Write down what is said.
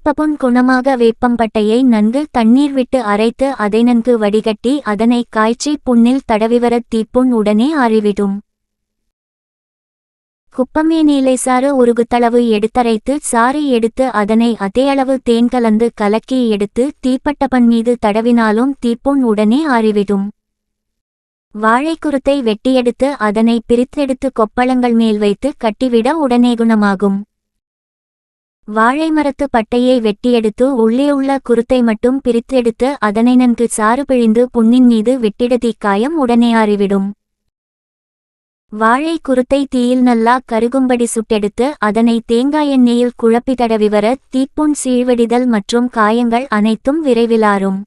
தீப்பப்புண் குணமாக வேப்பம்பட்டையை நன்கு தண்ணீர் விட்டு அரைத்து அதை நன்கு வடிகட்டி அதனை காய்ச்சி புண்ணில் தடவிவர தீப்புண் உடனே ஆறிவிடும். குப்பமேனிலை சாறு உருகுத்தளவு எடுத்தரைத்து சாறு எடுத்து அதனை அதே அளவு தேன் கலந்து கலக்கி எடுத்து தீப்பட்டபன் மீது தடவினாலும் தீப்புண் உடனே ஆறிவிடும். வாழைக்குருத்தை வெட்டியெடுத்து அதனை பிரித்தெடுத்து கொப்பளங்கள் மேல் வைத்து கட்டிவிட உடனே குணமாகும். வாழை மரத்து பட்டையை வெட்டியெடுத்து உள்ளே உள்ள குருத்தை மட்டும் பிரித்தெடுத்து அதனை நன்கு சாறு பிழிந்து புண்ணின் மீது விட்டிட தீக்காயம் உடனே ஆறிவிடும். வாழை குருத்தை தீயில் நல்லா கருகும்படி சுட்டெடுத்து அதனை தேங்காய் எண்ணெயில் குழப்பி தடவிவர தீப்புண் சீழ்வடிதல் மற்றும் காயங்கள் அனைத்தும் விரைவில் ஆறும்.